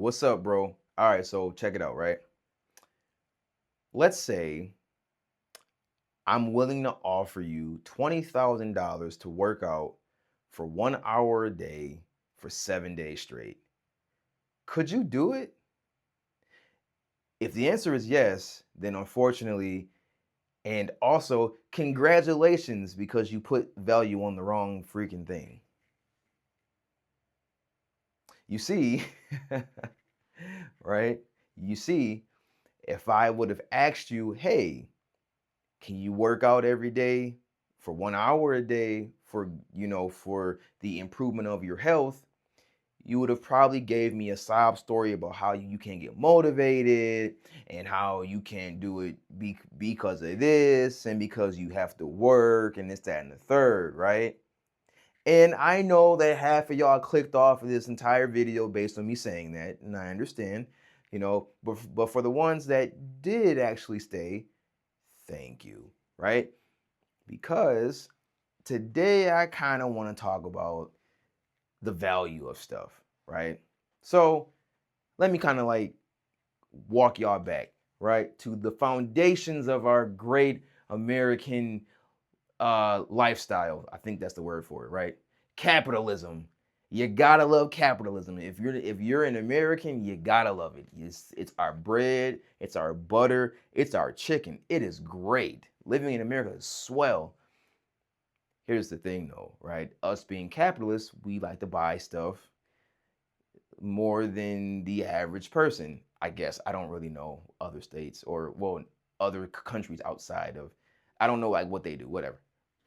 What's up, bro? All right, so check it out, right? Let's say I'm willing to offer you $20,000 to work out for 1 hour a day for 7 days straight. Could you do it? If the answer is yes, then unfortunately, and also congratulations because you put value on the wrong freaking thing. You see, right? You see, if I would have asked you, hey, can you work out every day for 1 hour a day for the improvement of your health? You would have probably gave me a sob story about how you can get motivated and how you can't do it because of this and because you have to work and this, that, and the third, right? And I know that half of y'all clicked off of this entire video based on me saying that, and I understand, but for the ones that did actually stay, thank you, right? Because today I kind of want to talk about the value of stuff, right? So let me kind of like walk y'all back, right, to the foundations of our great American lifestyle. I think that's the word for it, right? Capitalism. You gotta love capitalism. If you're an American, you gotta love it. It's our bread, it's our butter, it's our chicken. It is great. Living in America is swell. Here's the thing though, right? Us being capitalists, we like to buy stuff more than the average person. I guess I don't really know other states or well, other countries outside of. I don't know like what they do, whatever.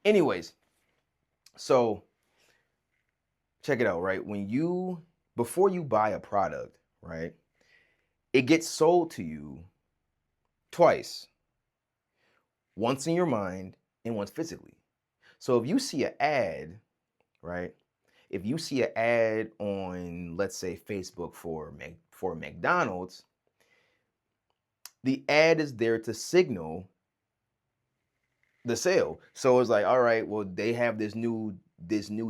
Anyways, so check it out, right? Before you buy a product, right? It gets sold to you twice. Once in your mind and once physically. So if you see an ad, right? If you see an ad on, let's say, Facebook for McDonald's, the ad is there to signal the sale. So it's like, all right, well, they have this new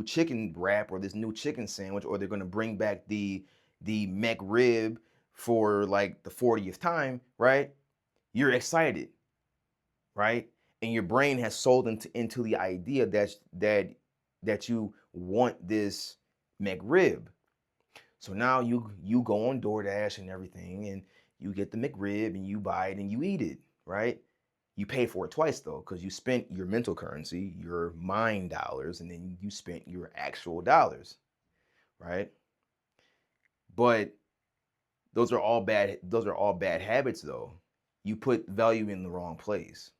chicken wrap or this new chicken sandwich, or they're gonna bring back the McRib for like the 40th time, right? You're excited, right? And your brain has sold into the idea that you want this McRib. So now you go on DoorDash and everything, and you get the McRib and you buy it and you eat it, right? You pay for it twice though, because you spent your mental currency, your mind dollars, and then you spent your actual dollars, right? But those are all bad habits though. You put value in the wrong place,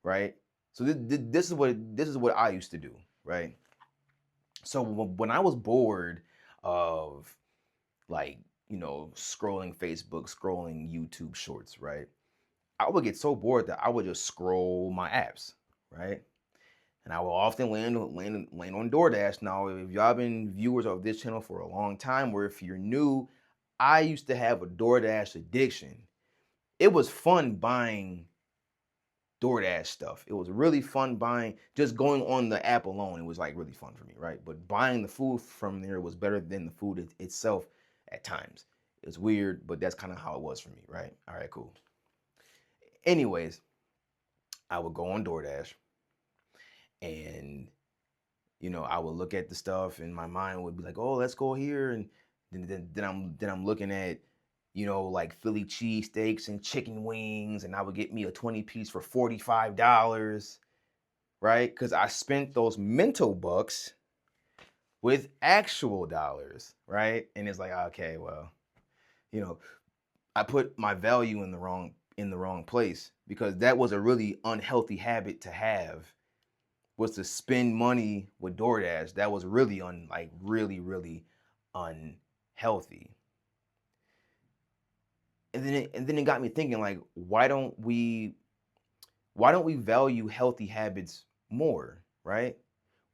right? So this is what I used to do, right? So when I was bored of like scrolling Facebook, scrolling YouTube Shorts, right? I would get so bored that I would just scroll my apps, right? And I will often land on DoorDash. Now, if y'all been viewers of this channel for a long time, or if you're new, I used to have a DoorDash addiction. It was fun buying DoorDash stuff. It was really fun buying, just going on the app alone. It was like really fun for me, right? But buying the food from there was better than the food itself at times. It's weird, but that's kind of how it was for me, right? All right, cool. Anyways, I would go on DoorDash and I would look at the stuff and my mind would be like, oh, let's go here. And then I'm looking at, like Philly cheesesteaks and chicken wings, and I would get me a 20 piece for $45, right? Because I spent those mental bucks with actual dollars, right? And it's like, okay, well, you know, I put my value in the wrong place because that was a really unhealthy habit to have, was to spend money with DoorDash. That was really really, really unhealthy. And then it got me thinking, like, why don't we value healthy habits more, right?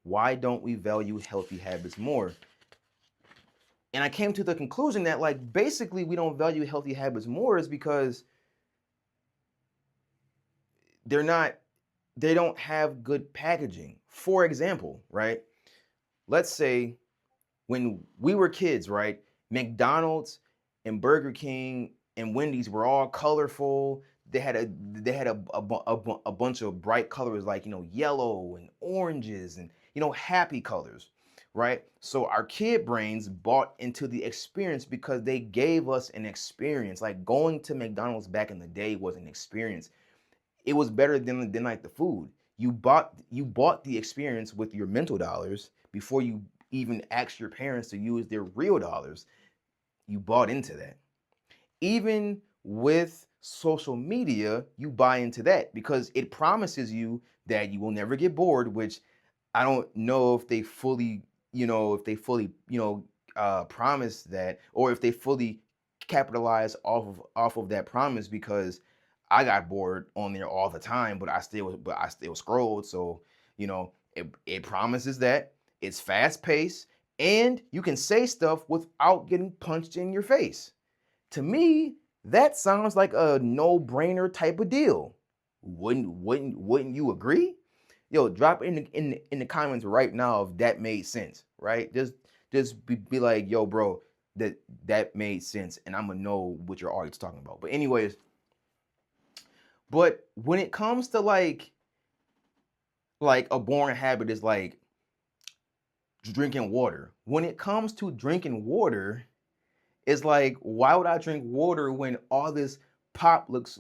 Why don't we value healthy habits more? And I came to the conclusion that, like, basically we don't value healthy habits more is because they don't have good packaging. For example, right? Let's say when we were kids, right? McDonald's and Burger King and Wendy's were all colorful. They had a bunch of bright colors like, yellow and oranges and, happy colors, right? So our kid brains bought into the experience because they gave us an experience. Like going to McDonald's back in the day was an experience. It was better than like the food. You bought the experience with your mental dollars before you even asked your parents to use their real dollars. You bought into that. Even with social media, you buy into that because it promises you that you will never get bored, which I don't know if they fully, promise that, or if they fully capitalize off of that promise, because I got bored on there all the time, but I still scrolled. So, it promises that it's fast paced and you can say stuff without getting punched in your face. To me, that sounds like a no-brainer type of deal. Wouldn't you agree? Yo, drop it in the comments right now if that made sense, right? Just be like, yo, bro, that made sense, and I'm gonna know what you're always talking about. But anyways, but when it comes to like a boring habit is like drinking water. When it comes to drinking water, it's like, why would I drink water when all this pop looks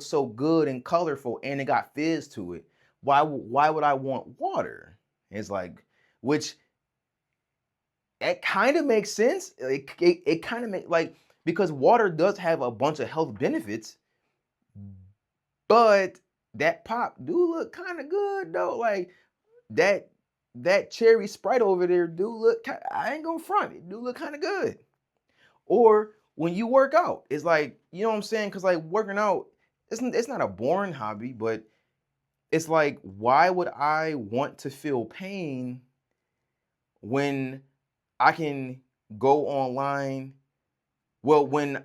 so good and colorful and it got fizz to it? Why would I want water? It's like, which it kind of makes sense. It kind of make like, because water does have a bunch of health benefits, but that pop do look kind of good though. Like that that cherry Sprite over there do look. I ain't gonna front. It do look kind of good. Or when you work out, it's like, you know what I'm saying? Because like working out, it's not a boring hobby, but it's like, why would I want to feel pain when I can go online? When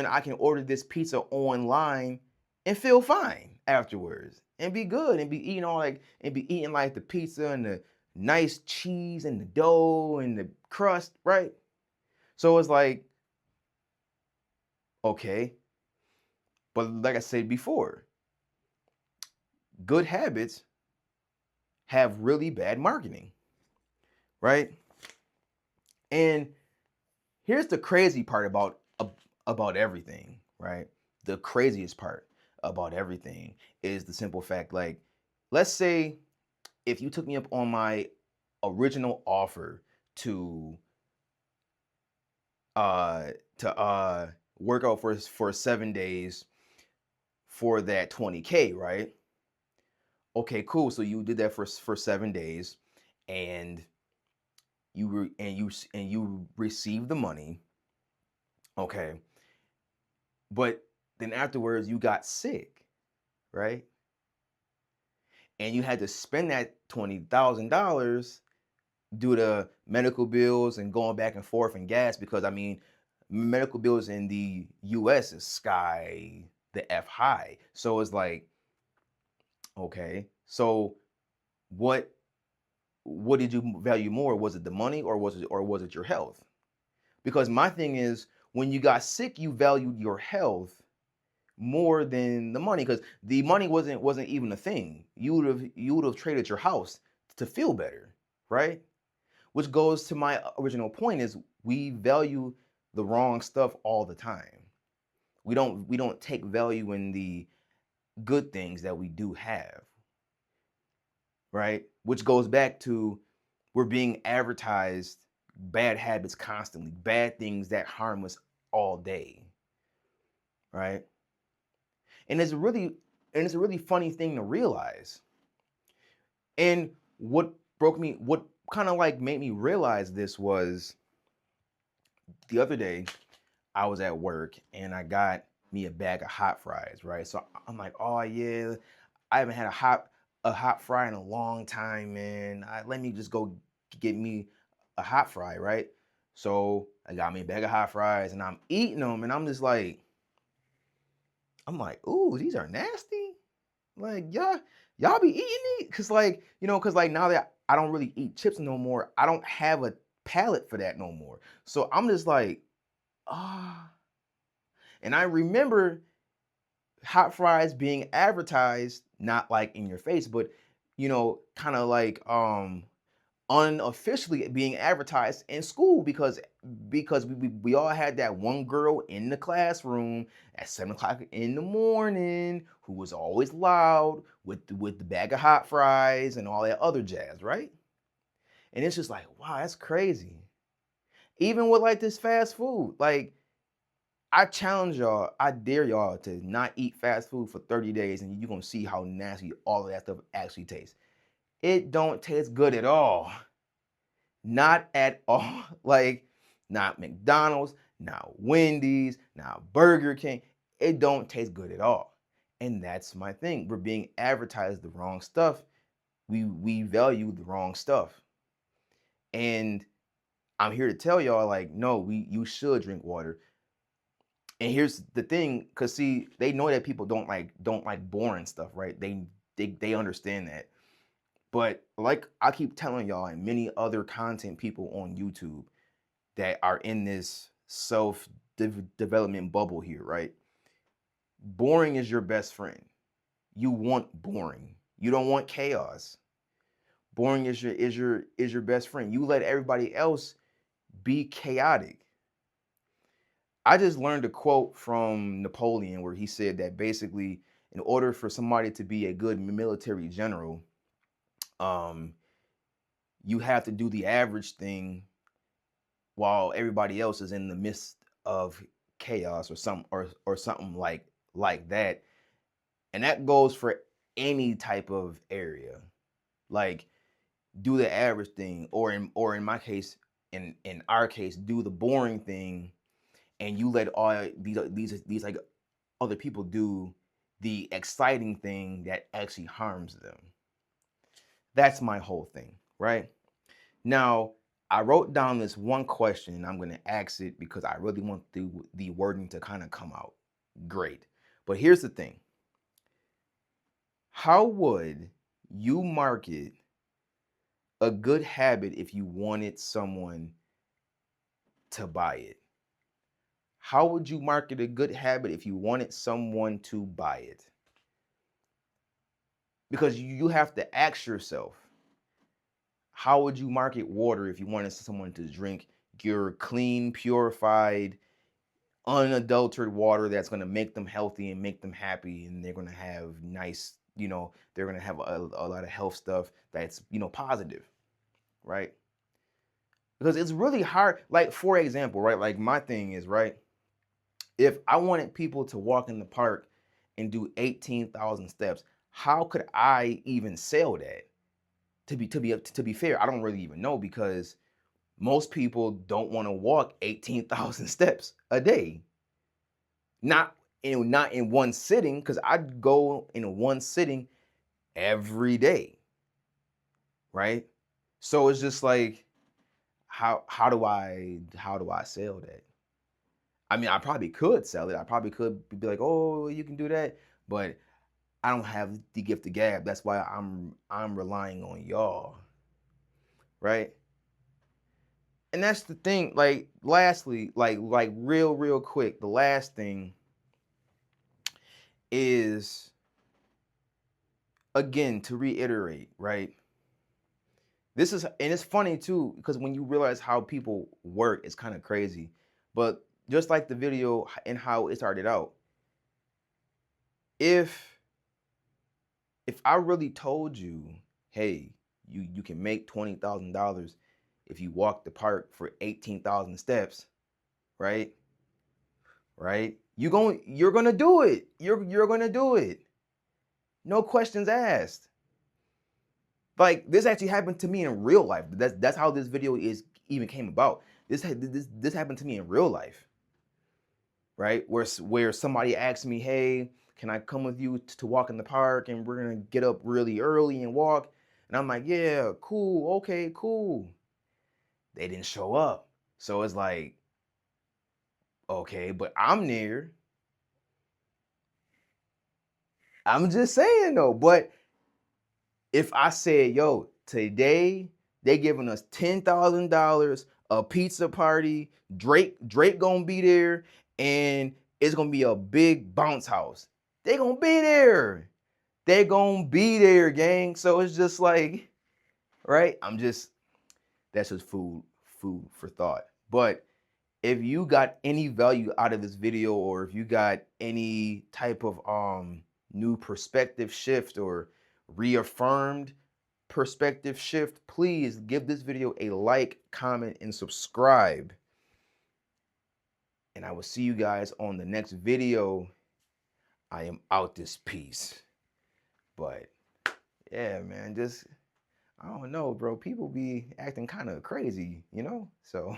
I can order this pizza online and feel fine afterwards and be good and be eating like the pizza and the nice cheese and the dough and the crust, right? So it's like, okay, but like I said before, good habits have really bad marketing, right? And here's the crazy part about everything, right? The craziest part about everything is the simple fact, like, let's say if you took me up on my original offer to uh work out for 7 days for that 20K, right? Okay, cool. So you did that for 7 days, and you received the money. Okay, but then afterwards you got sick, right? And you had to spend that $20,000 due to medical bills and going back and forth and gas, because I mean, medical bills in the U.S. is sky the f high. So it's like, okay, so what what did you value more? Was it the money, or was it your health? Because my thing is, when you got sick, you valued your health more than the money, because the money wasn't even a thing. You would have traded your house to feel better, right? Which goes to my original point, is we value the wrong stuff all the time. We don't take value in the good things that we do have, right? Which goes back to, we're being advertised bad habits constantly, bad things that harm us all day, right? And it's a really funny thing to realize. And what kind of like made me realize this was, the other day I was at work and I got me a bag of hot fries, right? So I'm like, oh yeah, I haven't had a hot fry in a long time, man. Let me just go get me a hot fry, right? So I got me a bag of hot fries and I'm eating them, and I'm like, ooh, these are nasty. Like, y'all be eating these? Cause like now that I don't really eat chips no more, I don't have a palate for that no more. So I'm just like, ah. And I remember hot fries being advertised, not like in your face, but kind of like unofficially being advertised in school because we all had that one girl in the classroom at 7 o'clock in the morning who was always loud with the bag of hot fries and all that other jazz, right? And it's just like, wow, that's crazy. Even with like this fast food, like I challenge y'all, I dare y'all to not eat fast food for 30 days and you're gonna see how nasty all of that stuff actually tastes. It don't taste good at all. Not at all. Like, not McDonald's, not Wendy's, not Burger King. It don't taste good at all. And that's my thing. We're being advertised the wrong stuff. We value the wrong stuff. And I'm here to tell y'all, like, no, you should drink water. And here's the thing, cause see, they know that people don't like boring stuff, right? They understand that. But like I keep telling y'all and many other content people on YouTube that are in this self development bubble here, right? Boring is your best friend. You want boring. You don't want chaos. Boring is your best friend. You let everybody else be chaotic. I just learned a quote from Napoleon where he said that basically in order for somebody to be a good military general, um you have to do the average thing while everybody else is in the midst of chaos or something like that. And that goes for any type of area. Like do the average thing or in my case in our case do the boring thing and you let all these like other people do the exciting thing that actually harms them. That's my whole thing, right? Now, I wrote down this one question and I'm going to ask it because I really want the wording to kind of come out great. But here's the thing. How would you market a good habit if you wanted someone to buy it? How would you market a good habit if you wanted someone to buy it? Because you have to ask yourself, how would you market water if you wanted someone to drink your clean, purified, unadulterated water that's going to make them healthy and make them happy and they're going to have nice, they're going to have a lot of health stuff that's, positive, right? Because it's really hard. Like, for example, right? Like, my thing is, right? If I wanted people to walk in the park and do 18,000 steps, how could I even sell that? To be fair, I don't really even know because most people don't want to walk 18,000 steps a day. Not in one sitting, because I'd go in one sitting every day, right? So it's just like, how do I sell that? I mean, I probably could sell it. I probably could be like, oh, you can do that, but I don't have the gift of gab. That's why I'm relying on y'all, right? And that's the thing. Like, lastly, like real quick, the last thing is, again, to reiterate, right? And it's funny too, because when you realize how people work, it's kind of crazy. But just like the video and how it started out, if I really told you, hey, you can make $20,000 if you walk the park for 18,000 steps, right? Right? You're gonna do it. You're gonna do it. No questions asked. Like, this actually happened to me in real life. That's how this video is even came about. This happened to me in real life, right? Where somebody asked me, "Hey, can I come with you to walk in the park? And we're gonna get up really early and walk." And I'm like, "Yeah, cool, okay, cool." They didn't show up, so it's like, okay, but I'm near. I'm just saying though, but if I said, yo, today they giving us $10,000 a pizza party. Drake gonna be there, and it's gonna be a big bounce house. They gonna be there. They gonna be there, gang. So it's just like, right? That's just food for thought. But if you got any value out of this video, or if you got any type of new perspective shift or reaffirmed perspective shift, please give this video a like, comment, and subscribe. And I will see you guys on the next video. I am out this piece. But yeah, man, just I don't know, bro. People be acting kind of crazy, you know? So